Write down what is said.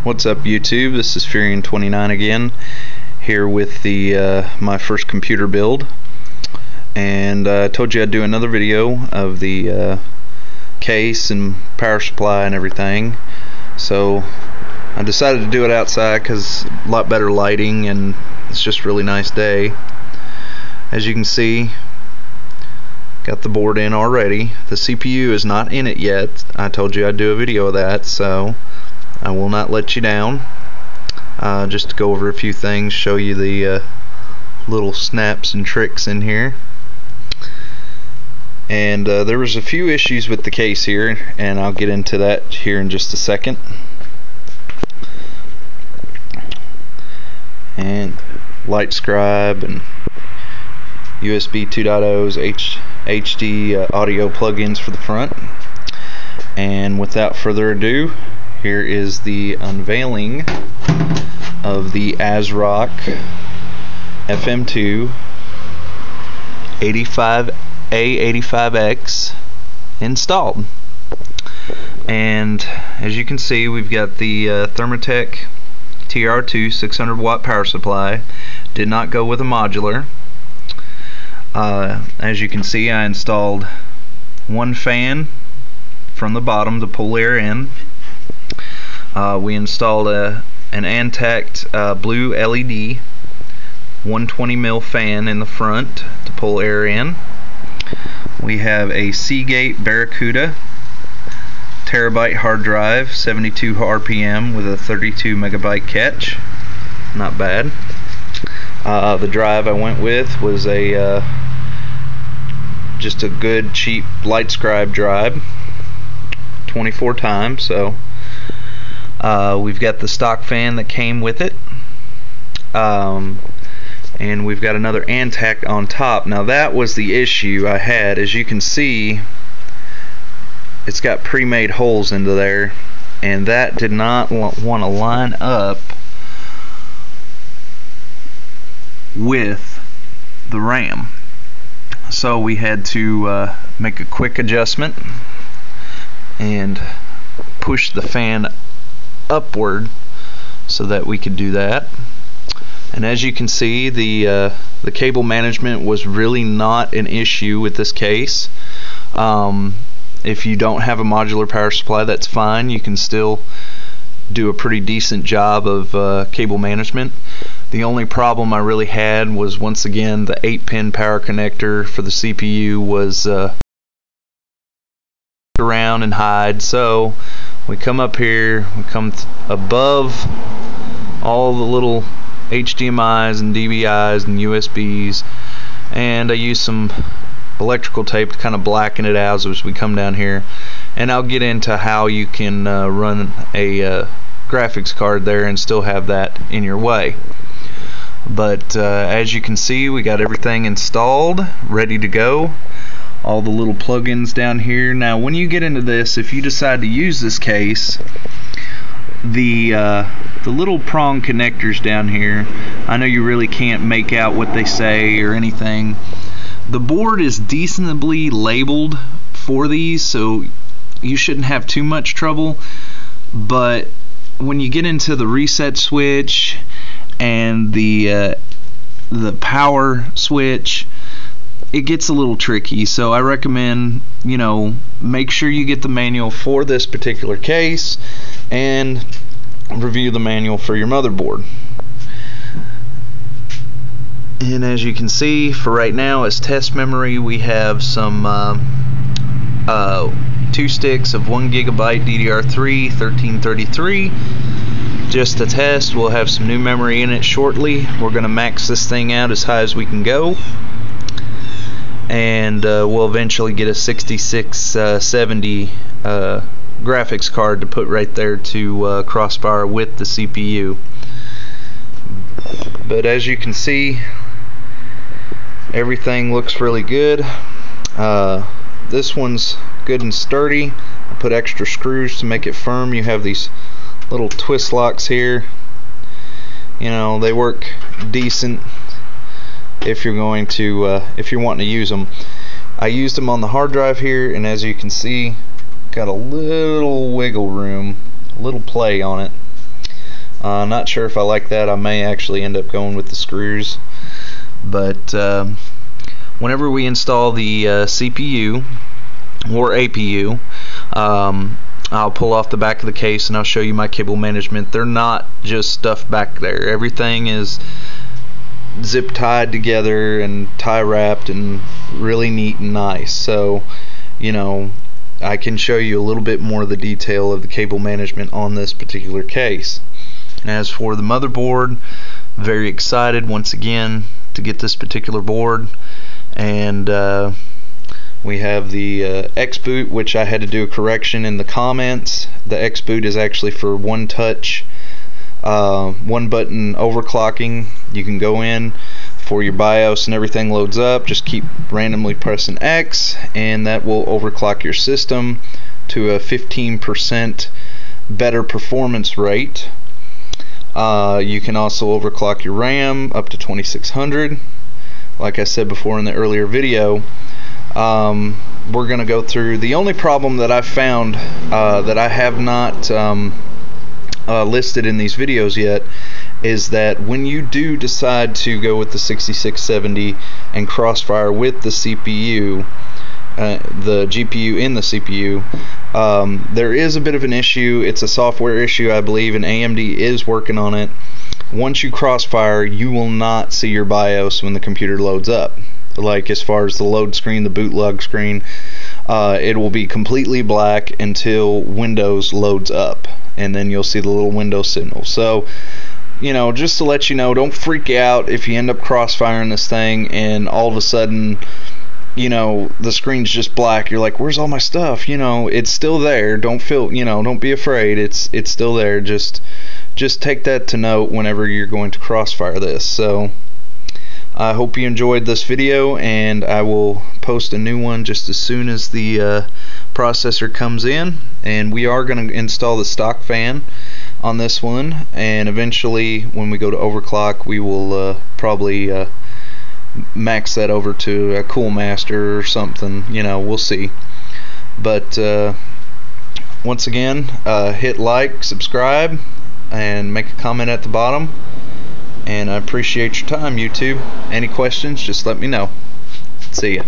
What's up, YouTube? This is Furion29 again, here with the my first computer build, and I told you I'd do another video of the case and power supply and everything. So I decided to do it outside because a lot better lighting and it's just a really nice day. As you can see, got the board in already. The CPU is not in it yet. I told you I'd do a video of that, so I will not let you down. Just to go over a few things, show you the little snaps and tricks in here. And there was a few issues with the case here, and I'll get into that here in just a second. And light scribe and USB 2.0's HD audio plugins for the front. And without further ado, here is the unveiling of the Asrock Fm2a85x installed. And as you can see, we've got the Thermaltake TR2 600 watt power supply. Did not go with a modular. As you can see, I installed one fan from the bottom to pull air in. We installed an Antact blue LED 120mm fan in the front to pull air in. We have a Seagate Barracuda terabyte hard drive, 72 RPM with a 32 megabyte cache. Not bad. The drive I went with was a just a good cheap light scribe drive, 24 times. So we've got the stock fan that came with it, and we've got another Antact on top. Now that was the issue I had. As you can see, it's got pre-made holes into there, and that did not want to line up with the RAM. So we had to make a quick adjustment and push the fan upward so that we could do that. And as you can see, the cable management was really not an issue with this case. If you don't have a modular power supply, that's fine. You can still do a pretty decent job of cable management. The only problem I really had was, once again, the 8-pin power connector for the CPU was around and hide. So we come up here, we come above all the little HDMIs and DVIs and USBs, and I use some electrical tape to kind of blacken it out as we come down here. And I'll get into how you can run a graphics card there and still have that in your way. But as you can see, we got everything installed, ready to go. All the little plugins down here. Now when you get into this, if you decide to use this case, the little prong connectors down here, I know you really can't make out what they say or anything. The board is decently labeled for these, so you shouldn't have too much trouble. But when you get into the reset switch and the power switch, it gets a little tricky. So I recommend, make sure you get the manual for this particular case and review the manual for your motherboard. And as you can see, for right now, as test memory, we have some 2 sticks of 1 gigabyte DDR3 1333. Just to test. We'll have some new memory in it shortly. We're going to max this thing out as high as we can go, and we'll eventually get a 6670 graphics card to put right there to crossbar with the CPU. But as you can see, everything looks really good. This one's good and sturdy. I put extra screws to make it firm. You have these little twist locks here. They work decent if you're going to if you're wanting to use them. I used them on the hard drive here, and as you can see, got a little wiggle room, a little play on it. Not sure if I like that. I may actually end up going with the screws, but whenever we install the CPU or APU, I'll pull off the back of the case and I'll show you my cable management. They're not just stuff back there. Everything is zip tied together and tie wrapped and really neat and nice. So, you know, I can show you a little bit more of the detail of the cable management on this particular case. As for the motherboard, very excited once again to get this particular board, and we have the X boot, which I had to do a correction in the comments. The X boot is actually for one touch, one button overclocking. You can go in for your BIOS and everything loads up, just keep randomly pressing X and that will overclock your system to a 15% better performance rate. You can also overclock your RAM up to 2600. Like I said before in the earlier video, we're going to go through the only problem that I've found that I have not listed in these videos yet is that when you do decide to go with the 6670 and crossfire with the CPU, the GPU in the CPU, there is a bit of an issue. It's a software issue, I believe, and AMD is working on it. Once you crossfire, you will not see your BIOS when the computer loads up. Like as far as the load screen, the boot log screen, it will be completely black until Windows loads up, and then you'll see the little Windows signal. So, you know, just to let you know, don't freak out if you end up crossfiring this thing and all of a sudden, you know, the screen's just black. You're like, where's all my stuff? You know, it's still there. Don't feel, you know, don't be afraid. It's still there. Just take that to note whenever you're going to crossfire this. So I hope you enjoyed this video, and I will post a new one just as soon as the processor comes in. And we are going to install the stock fan on this one, and eventually when we go to overclock, we will probably max that over to a Cool Master or something. You know, we'll see. But once again, hit like, subscribe, and make a comment at the bottom. And I appreciate your time, YouTube. Any questions, just let me know. See ya.